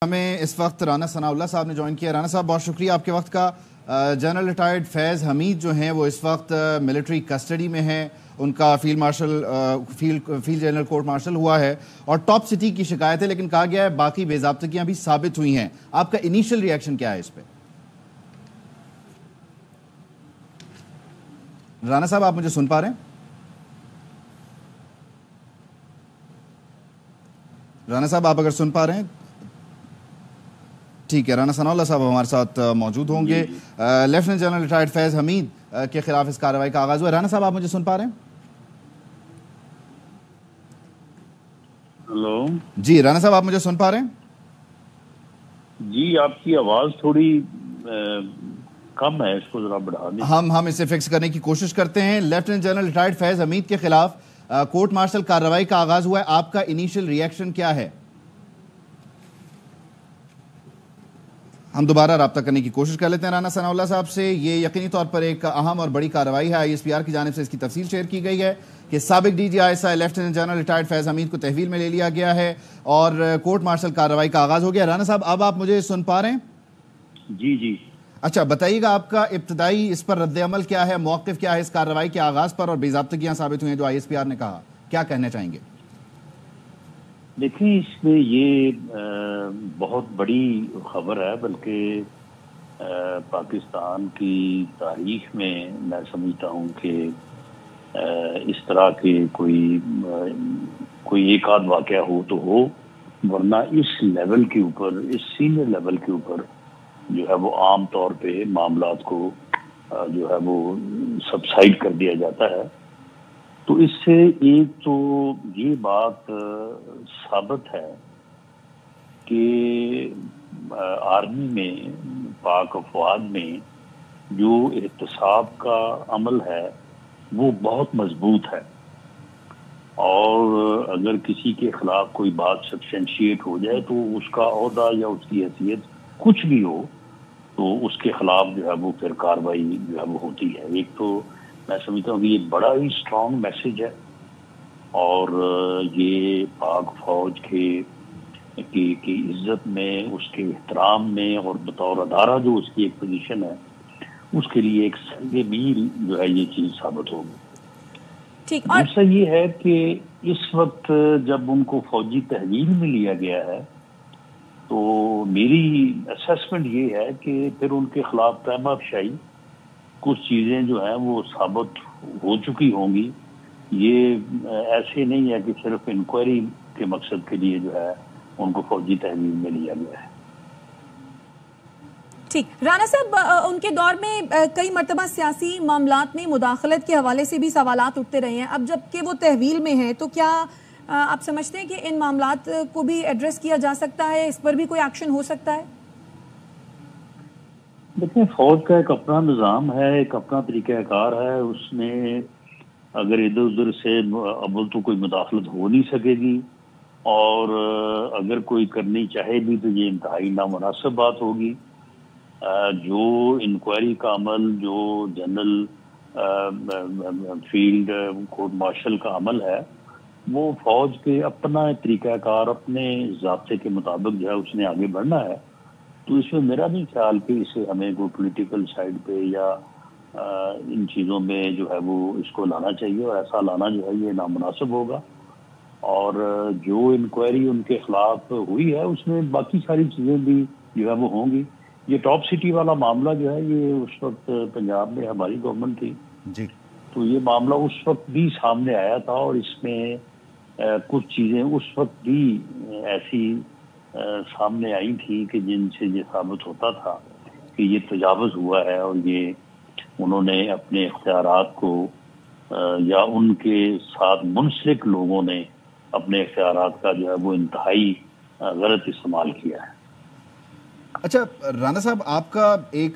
ہمیں اس وقت رانا ثناءاللہ صاحب نے جوائن کیا۔ رانا صاحب بہت شکریہ آپ کے وقت کا۔ جنرل ریٹائرڈ فیض حمید جو ہیں وہ اس وقت ملٹری کسٹڈی میں ہیں، ان کا فیلڈ جنرل کورٹ مارشل ہوا ہے اور ٹاپ سٹی کی شکایت ہے، لیکن کہا گیا ہے باقی بے ضابطگیاں بھی ثابت ہوئی ہیں۔ آپ کا انیشل ریئیکشن کیا ہے اس پہ؟ رانا صاحب آپ مجھے سن پا رہے ہیں؟ رانا صاحب آپ اگر سن پا رہے ہیں ٹھیک ہے۔ رانا ثناءاللہ صاحب ہمارے ساتھ موجود ہوں گے۔ لیفٹیننٹ جنرل ریٹائرڈ فیض حمید کے خلاف اس کارروائی کا آغاز ہوا ہے۔ رانا صاحب آپ مجھے سن پا رہے ہیں؟ ہلو جی رانا صاحب آپ مجھے سن پا رہے ہیں؟ جی آپ کی آواز تھوڑی کم ہے، اس کو ذرا بڑھا دیں۔ ہم اسے فکس کرنے کی کوشش کرتے ہیں۔ لیفٹیننٹ جنرل ریٹائرڈ فیض حمید کے خلاف کورٹ مارشل کارروائی کا آغاز ہوا ہے، آپ کا انیشل ریئیکشن کیا ہے؟ ہم دوبارہ رابطہ کرنے کی کوشش کر لیتے ہیں رانا ثناءاللہ صاحب سے۔ یہ یقینی طور پر ایک اہم اور بڑی کارروائی ہے، آئی ایس پی آر کی جانب سے اس کی تفصیل شیئر کی گئی ہے کہ سابق D G I S I lieutenant general retired Faiz Hameed کو تحویل میں لے لیا گیا ہے اور کورٹ مارشل کارروائی کا آغاز ہو گیا۔ رانا صاحب اب آپ مجھے سن پا رہے ہیں؟ جی اچھا بتائیے گا آپ کا ابتدائی اس پر رد عمل کیا ہے، موقف کیا ہے اس کارروائی کے آغاز پر، اور بے ضابطگیاں ثابت ہوئی ہیں جو آئی ایس پی آر نے کہا، کیا کہنا چاہیں گے؟ دیکھیں اس میں یہ بہت بڑی خبر ہے، بلکہ پاکستان کی تاریخ میں میں سمجھتا ہوں کہ اس طرح کے کوئی ایک آدھ واقعہ ہو تو ہو، ورنہ اس لیول کے اوپر، اس سینئر لیول کے اوپر جو ہے وہ عام طور پہ معاملات کو جو ہے وہ سبسائڈ کر دیا جاتا ہے۔ تو اس سے ایک تو یہ بات ثابت ہے کہ آرمی میں، پاک افواج میں جو احتساب کا عمل ہے وہ بہت مضبوط ہے، اور اگر کسی کے خلاف کوئی بات سبسٹینشیٹ ہو جائے تو اس کا عہدہ یا اس کی حیثیت کچھ بھی ہو تو اس کے خلاف جو ہے وہ پھر کارروائی جو ہے وہ ہوتی ہے۔ ایک تو میں سمجھتا ہوں کہ یہ بڑا ہی اسٹرانگ میسج ہے، اور یہ پاک فوج کی عزت میں، اس کے احترام میں، اور بطور ادارہ جو اس کی ایک پوزیشن ہے، اس کے لیے ایک سنگ میل جو ہے یہ چیز ثابت ہوگی۔ دوسرا یہ ہے کہ اس وقت جب ان کو فوجی تحویل میں لیا گیا ہے تو میری اسیسمنٹ یہ ہے کہ پھر ان کے خلاف پریما فشائی کچھ چیزیں جو ہیں وہ ثابت ہو چکی ہوں گی۔ یہ ایسے نہیں ہے کہ صرف انکوائری کے مقصد کے لیے جو ہے ان کو فوجی تحویل میں لیا گیا ہے۔ ٹھیک رانا صاحب، ان کے دور میں کئی مرتبہ سیاسی معاملات میں مداخلت کے حوالے سے بھی سوالات اٹھتے رہے ہیں، اب جب کہ وہ تحویل میں ہیں تو کیا آپ سمجھتے ہیں کہ ان معاملات کو بھی ایڈریس کیا جا سکتا ہے، اس پر بھی کوئی ایکشن ہو سکتا ہے؟ دیکھیں فوج کا ایک اپنا نظام ہے، ایک اپنا طریقہ کار ہے، اس میں اگر ادھر ادھر سے اول تو کوئی مداخلت ہو نہیں سکے گی، اور اگر کوئی کرنی چاہے بھی تو یہ انتہائی نامناسب بات ہوگی۔ جو انکوائری کا عمل، جو جنرل فیلڈ کورٹ مارشل کا عمل ہے، وہ فوج کے اپنا طریقہ کار، اپنے ضابطے کے مطابق جو ہے اس نے آگے بڑھنا ہے۔ تو اس میں میرا نہیں خیال کہ اسے ہمیں کوئی پولیٹیکل سائڈ پہ یا ان چیزوں میں جو ہے وہ اس کو لانا چاہیے، اور ایسا لانا جو ہے یہ نامناسب ہوگا۔ اور جو انکوائری ان کے خلاف ہوئی ہے اس میں باقی ساری چیزیں بھی جو ہے وہ ہوں گی۔ یہ ٹاپ سٹی والا معاملہ جو ہے یہ اس وقت پنجاب میں ہماری گورنمنٹ تھی جی، تو یہ معاملہ اس وقت بھی سامنے آیا تھا، اور اس میں کچھ چیزیں اس وقت بھی ایسی سامنے آئی تھی کہ جن سے یہ ثابت ہوتا تھا کہ یہ تجاوز ہوا ہے، اور یہ انہوں نے اپنے اختیارات کو یا ان کے ساتھ منسلک لوگوں نے اپنے اختیارات کا جو ہے وہ انتہائی غلط استعمال کیا ہے۔ اچھا رانا صاحب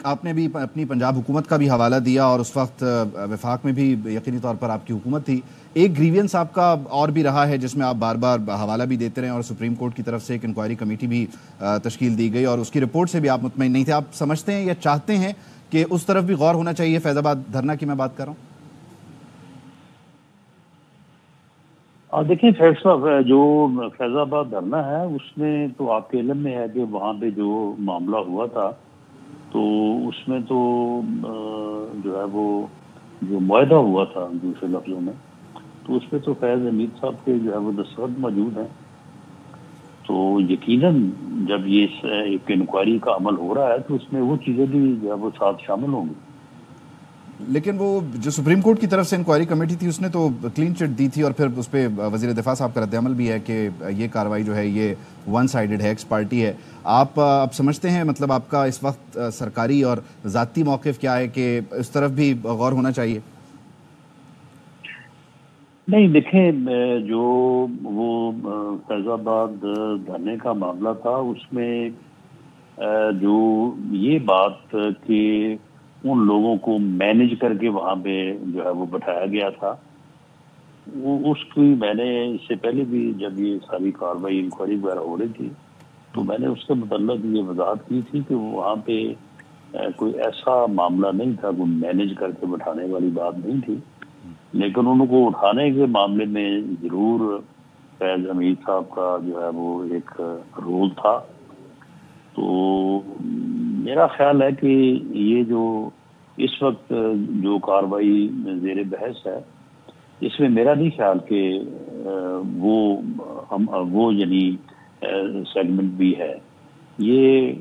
آپ نے بھی اپنی پنجاب حکومت کا بھی حوالہ دیا، اور اس وقت وفاق میں بھی یقینی طور پر آپ کی حکومت تھی۔ ایک گریوینس آپ کا اور بھی رہا ہے جس میں آپ بار بار حوالہ بھی دیتے رہے، اور سپریم کورٹ کی طرف سے ایک انکوائری کمیٹی بھی تشکیل دی گئی، اور اس کی رپورٹ سے بھی آپ مطمئن نہیں تھے۔ آپ سمجھتے ہیں یا چاہتے ہیں کہ اس طرف بھی غور ہونا چاہیے؟ فیض آباد دھرنا کی میں بات کر رہا ہوں۔ دیکھیں فیصلہ جو فیض آباد دھرنا ہے اس میں تو آپ کے علم میں ہے کہ وہاں پہ جو معاملہ ہوا تھا تو اس میں تو جو ہے وہ جو معاہدہ ہوا تھا دوسرے لفظوں میں، تو اس پہ تو فیض حمید صاحب کے جو ہے وہ دستخط موجود ہیں. تو یقیناً جب یہ ایک انکوائری کا عمل ہو رہا ہے تو اس میں وہ چیزیں بھی جو ہے وہ ساتھ شامل ہوں گی. لیکن وہ جو سپریم کورٹ کی طرف سے انکوائری کمیٹی تھی اس نے تو کلین چٹ دی تھی، اور پھر اس پہ وزیر دفاع صاحب کا رد عمل بھی ہے کہ یہ کارروائی جو ہے یہ ون سائیڈڈ ہے، ایکس پارٹی ہے. آپ سمجھتے ہیں مطلب آپ کا اس وقت سرکاری اور ذاتی موقف کیا ہے کہ اس طرف بھی غور ہونا چاہیے؟ نہیں دیکھیں، جو وہ فیض آباد دھرنے کا معاملہ تھا اس میں جو یہ بات کہ ان لوگوں کو مینج کر کے وہاں پہ جو ہے وہ بٹھایا گیا تھا، وہ اس کی میں نے اس سے پہلے بھی جب یہ ساری کارروائی انکوائری وغیرہ ہو رہی تھی تو میں نے اس کے متعلق یہ وضاحت کی تھی کہ وہاں پہ کوئی ایسا معاملہ نہیں تھا، کوئی مینج کر کے بٹھانے والی بات نہیں تھی، لیکن ان کو اٹھانے کے معاملے میں ضرور فیض حمید صاحب کا جو ہے وہ ایک رول تھا. تو میرا خیال ہے کہ یہ جو اس وقت جو کارروائی زیر بحث ہے اس میں میرا نہیں خیال کہ وہ یعنی سیگمنٹ بھی ہے. یہ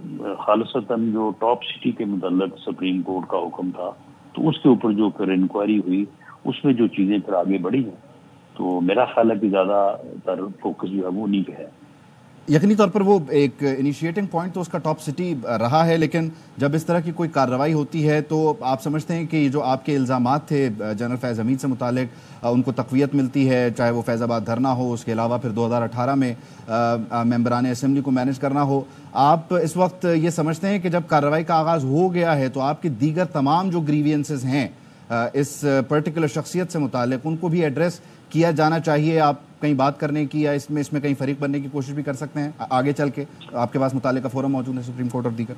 خالصتاً جو ٹاپ سٹی کے متعلق سپریم کورٹ کا حکم تھا تو اس کے اوپر جو پھر انکوائری ہوئی اس میں جو چیزیں پھر آگے بڑھی ہیں تو میرا خیال ہے کہ زیادہ تر فوکس جو ہے وہ انہیں پہ ہے. یقینی طور پر وہ ایک انیشیٹنگ پوائنٹ تو اس کا ٹاپ سٹی رہا ہے، لیکن جب اس طرح کی کوئی کارروائی ہوتی ہے تو آپ سمجھتے ہیں کہ یہ جو آپ کے الزامات تھے جنرل فیض حمید سے متعلق ان کو تقویت ملتی ہے، چاہے وہ فیض آباد دھرنا ہو، اس کے علاوہ پھر 2018 میں ممبران اسمبلی کو مینج کرنا ہو. آپ اس وقت یہ سمجھتے ہیں کہ جب کارروائی کا آغاز ہو گیا ہے تو آپ کی دیگر تمام جو گریوینسز ہیں اس پرٹیکولر شخصیت سے متعلق ان کو بھی ایڈریس کیا جانا چاہیے؟ آپ کہیں بات کرنے کی یا اس میں کہیں فریق بننے کی کوشش بھی کر سکتے ہیں آگے چل کے؟ آپ کے پاس متعلقہ فورم موجود ہے سپریم کورٹ اور دیگر.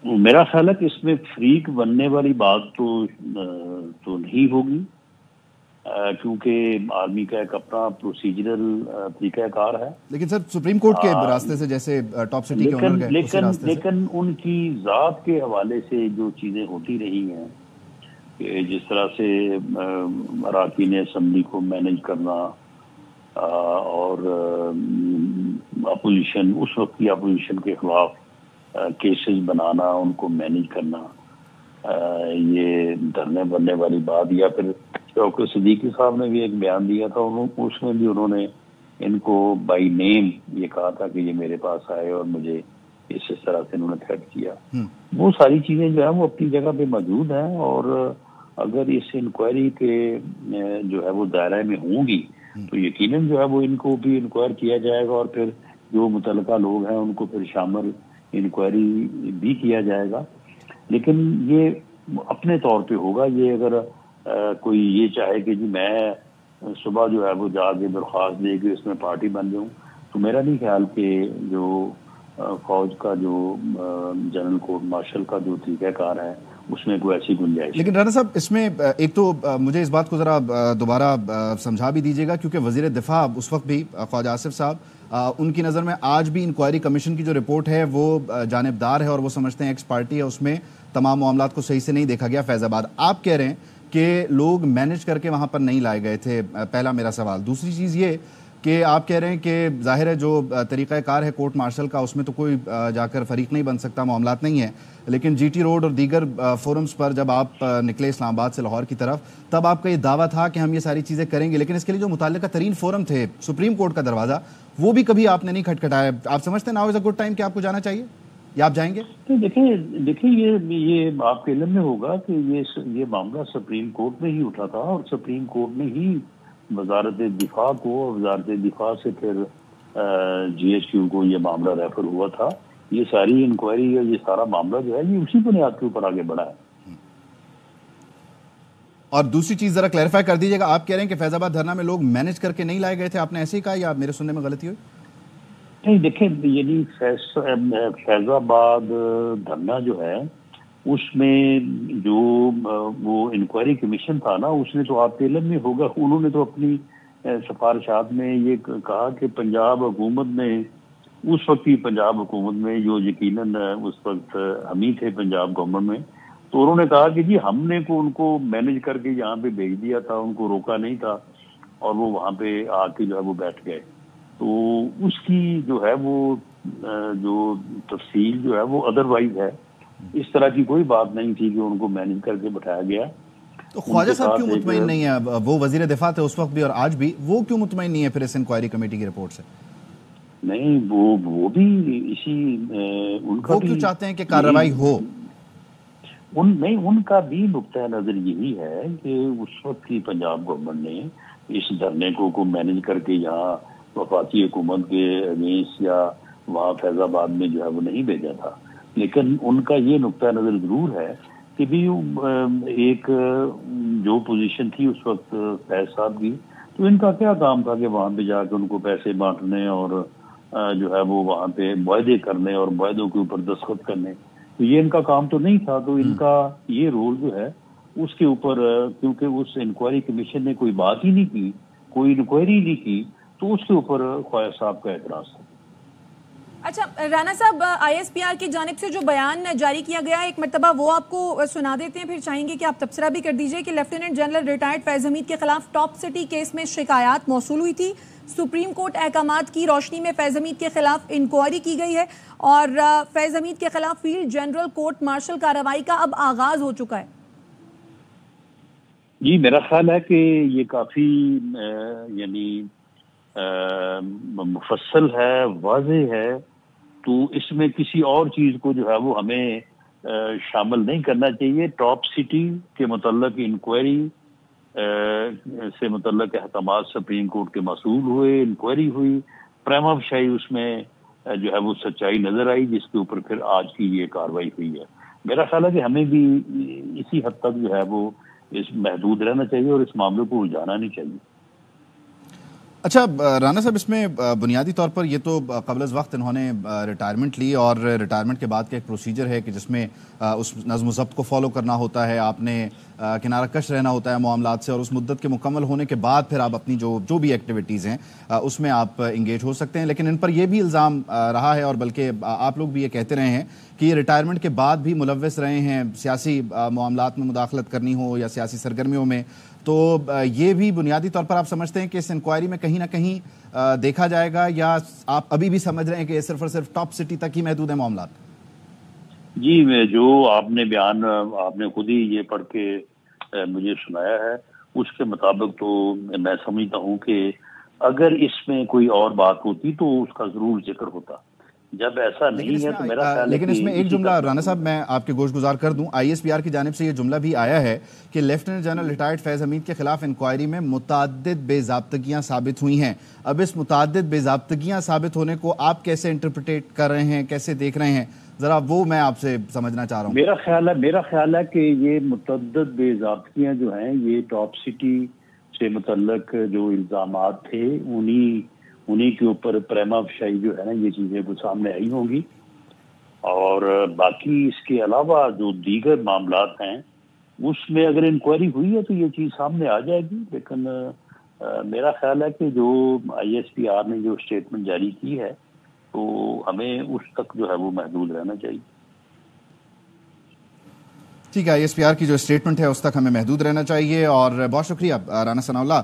میرا خیال ہے کہ اس میں فریق بننے والی بات تو نہیں ہوگی، کیونکہ آرمی کا ایک اپنا پروسیجرل طریقہ کار ہے. لیکن سر سپریم کورٹ کے راستے سے جیسے ٹاپ سٹی کے اونر گئے اسی راستے سے، لیکن ان کی ذات کے حوالے سے جو چیزیں ہوتی رہی ہیں کہ جس طرح سے اراکین اسمبلی کو مینج کرنا اور اپوزیشن، اس وقت کی اپوزیشن کے خلاف کیسز بنانا، ان کو مینج کرنا، یہ دھرنے بننے والی بات. یا پھر ڈاکٹر صدیقی صاحب نے بھی ایک بیان دیا تھا، اس میں بھی انہوں نے ان کو بائی نیم یہ کہا تھا کہ یہ میرے پاس آئے اور مجھے اس طرح سے انہوں نے تھریٹ کیا. وہ ساری چیزیں جو ہیں وہ اپنی جگہ پہ موجود ہیں، اور اگر اس انکوائری کے جو ہے وہ دائرہ میں ہوں گی تو یقیناً جو ہے وہ ان کو بھی انکوائر کیا جائے گا، اور پھر جو متعلقہ لوگ ہیں ان کو پھر شامل انکوائری بھی کیا جائے گا. لیکن یہ اپنے طور پہ ہوگا. یہ اگر کوئی یہ چاہے کہ جی میں صبح جو ہے وہ جا کے درخواست دے کے اس میں پارٹی بن جاؤں، تو میرا نہیں خیال کہ جو فوج کا جو جنرل کورٹ مارشل کا جو طریقہ کار ہے اس میں کوئی ایسی گنجائش. لیکن رانا صاحب اس میں ایک تو مجھے اس بات کو ذرا دوبارہ سمجھا بھی دیجیے گا، کیونکہ وزیر دفاع اس وقت بھی خواجہ آصف صاحب ان کی نظر میں آج بھی انکوائری کمیشن کی جو رپورٹ ہے وہ جانبدار ہے اور وہ سمجھتے ہیں ایکس پارٹی ہے، اس میں تمام معاملات کو صحیح سے نہیں دیکھا گیا فیض آباد. آپ کہہ رہے ہیں کہ لوگ مینج کر کے وہاں پر نہیں لائے گئے تھے، پہلا میرا سوال. دوسری چیز یہ کہ آپ کہہ رہے ہیں کہ ظاہر ہے جو طریقہ کار ہے کورٹ مارشل کا اس میں تو کوئی جا کر فریق نہیں بن سکتا، معاملات نہیں ہیں، لیکن جی ٹی روڈ اور دیگر فورمز پر جب آپ نکلے اسلام آباد سے لاہور کی طرف تب آپ کا یہ دعویٰ تھا کہ ہم یہ ساری چیزیں کریں گے، لیکن اس کے لیے جو متعلقہ ترین فورم تھے سپریم کورٹ کا دروازہ وہ بھی کبھی آپ نے نہیں کھٹکھٹایا. آپ سمجھتے ہیں now is a good time کہ آپ کو جانا چاہیے یا آپ جائیں گے؟ دیکھیں یہ آپ کے علم میں ہوگا کہ یہ معاملہ سپریم کورٹ میں ہی اٹھا تھا، اور سپریم کورٹ نے ہی وزارت دفاع کو، وزارت دفاع سے پھر جی ایچ کیو کو یہ معاملہ ریفر ہوا تھا. یہ ساری انکوائری اور یہ سارا معاملہ جو ہے یہ اسی بنیاد کے اوپر آگے بڑھا ہے. اور دوسری چیز ذرا کلیریفائی کر دیجیے گا، آپ کہہ رہے ہیں کہ فیض آباد دھرنا میں لوگ مینج کر کے نہیں لائے گئے تھے، آپ نے ایسے ہی کہا یا میرے سننے میں غلطی ہوئی؟ نہیں دیکھیں، یعنی فیض آباد دھرنا جو ہے اس میں جو وہ انکوائری کمیشن تھا نا، اس نے تو آپ کے علم میں ہوگا انہوں نے تو اپنی سفارشات میں یہ کہا کہ پنجاب حکومت نے اس وقت کی پنجاب حکومت میں جو یقیناً اس وقت ہم ہی تھے پنجاب گورنمنٹ میں، تو انہوں نے کہا کہ جی ہم نے ان کو مینج کر کے یہاں پہ بھیج دیا تھا، ان کو روکا نہیں تھا، اور وہ وہاں پہ آ کے جو ہے وہ بیٹھ گئے. تو اس کی جو ہے وہ جو تفصیل جو ہے وہ ادروائز ہے. اس طرح کی کوئی بات نہیں تھی کہ ان کو مینج کر کے بٹھایا گیا. تو خواجہ صاحب کیوں مطمئن نہیں ہے؟ وہ وزیر دفاع تھے اس وقت بھی اور آج بھی، وہ کیوں مطمئن نہیں ہے پھر اس انکوائری کمیٹی کی رپورٹ سے؟ نہیں، وہ بھی اسی ان کا وہ کیوں چاہتے ہیں کہ کارروائی ہو؟ نہیں، ان کا بھی نقطہ نظر یہی ہے کہ اس وقت کی پنجاب گورنمنٹ نے اس دھرنے کو مینج کر کے یہاں وفاقی حکومت کے اگینسٹ یا وہاں فیض آباد میں جو ہے وہ نہیں بھیجا تھا. لیکن ان کا یہ نقطہ نظر ضرور ہے کہ بھی ایک جو پوزیشن تھی اس وقت فیض صاحب کی، تو ان کا کیا کام تھا کہ وہاں پہ جا کے ان کو پیسے بانٹنے اور جو ہے وہ وہاں پہ معاہدے کرنے اور معاہدوں کے اوپر دستخط کرنے. تو یہ ان کا کام تو نہیں تھا. تو ان کا یہ رول جو ہے اس کے اوپر، کیونکہ اس انکوائری کمیشن نے کوئی بات ہی نہیں کی، کوئی انکوائری نہیں کی، تو اس کے اوپر خواجہ صاحب کا اعتراض تھا. اچھا رانا صاحب، آئی ایس پی آر کی جانب سے جو بیان جاری کیا گیا ہے ایک مرتبہ وہ آپ کو سنا دیتے ہیں، پھر چاہیں گے کہ آپ تبصرہ بھی کر دیجئے کہ لیفٹیننٹ جنرل ریٹائرڈ فیض حمید کے خلاف ٹاپ سٹی کیس میں شکایات موصول ہوئی تھی. سپریم کورٹ احکامات کی روشنی میں فیض حمید کے خلاف انکوائری کی گئی ہے اور فیض حمید کے خلاف فیلڈ جنرل کورٹ مارشل کارروائی کا اب آغاز ہو چکا ہے. جی میرا خیال ہے کہ یہ کافی یعنی مفصل ہے، واضح ہے. تو اس میں کسی اور چیز کو جو ہے وہ ہمیں شامل نہیں کرنا چاہیے. ٹاپ سٹی کے متعلق انکوائری سے متعلق احکامات سپریم کورٹ کے موصول ہوئے، انکوائری ہوئی، پریما فشائی اس میں جو ہے وہ سچائی نظر آئی، جس کے اوپر پھر آج کی یہ کاروائی ہوئی ہے. میرا خیال ہے کہ ہمیں بھی اسی حد تک جو ہے وہ اس محدود رہنا چاہیے اور اس معاملے کو الجھانا نہیں چاہیے. اچھا رانا صاحب، اس میں بنیادی طور پر یہ تو قبل از وقت انہوں نے ریٹائرمنٹ لی اور ریٹائرمنٹ کے بعد کا ایک پروسیجر ہے کہ جس میں اس نظم و ضبط کو فالو کرنا ہوتا ہے، آپ نے کنارہ کش رہنا ہوتا ہے معاملات سے، اور اس مدت کے مکمل ہونے کے بعد پھر آپ اپنی جو بھی ایکٹیویٹیز ہیں اس میں آپ انگیج ہو سکتے ہیں. لیکن ان پر یہ بھی الزام رہا ہے اور بلکہ آپ لوگ بھی یہ کہتے رہے ہیں کہ یہ ریٹائرمنٹ کے بعد بھی ملوث رہے ہیں سیاسی معاملات میں مداخلت کرنی ہو یا سیاسی سرگرمیوں میں. تو یہ بھی بنیادی طور پر آپ سمجھتے ہیں کہ اس انکوائری میں کہیں نہ کہیں دیکھا جائے گا، یا آپ ابھی بھی سمجھ رہے ہیں کہ یہ صرف اور صرف ٹاپ سٹی تک ہی محدود ہے معاملات؟ جی، جو آپ نے بیان آپ نے خود ہی یہ پڑھ کے مجھے سنایا ہے، اس کے مطابق تو میں سمجھتا ہوں کہ اگر اس میں کوئی اور بات ہوتی تو اس کا ضرور ذکر ہوتا. جب ایسا نہیں ہے تو میرا خیال ہے لیکن اس میں ایک جملہ رانا صاحب میں آپ کے گوش گزار کر دوں، آئی ایس پی آر کی جانب سے یہ جملہ بھی آیا ہے کہ لیفٹیننٹ جنرل ریٹائرڈ فیض حمید کے خلاف انکوائری میں متعدد بے ضابطگیاں ثابت ہوئی ہیں. اب اس متعدد بے ضابطگیاں ثابت ہونے کو آپ کیسے انٹرپریٹ کر رہے ہیں، کیسے دیکھ رہے ہیں؟ ذرا وہ میں آپ سے سمجھنا چاہ رہا ہوں. میرا خیال ہے کہ یہ متعدد بے ضابطگیاں جو ہیں یہ ٹاپ سٹی سے متعلق جو الزامات تھے انہی کے اوپر پریما فشائی جو ہے نا یہ چیزیں وہ سامنے آئی ہوں گی. اور باقی اس کے علاوہ جو دیگر معاملات ہیں اس میں اگر انکوائری ہوئی ہے تو یہ چیز سامنے آ جائے گی. لیکن میرا خیال ہے کہ جو آئی ایس پی آر نے جو اسٹیٹمنٹ جاری کی ہے تو ہمیں اس تک جو ہے وہ محدود رہنا چاہیے. ٹھیک ہے، آئی ایس پی آر کی جو اسٹیٹمنٹ ہے اس تک ہمیں محدود رہنا چاہیے. اور بہت شکریہ رانا ثناء اللہ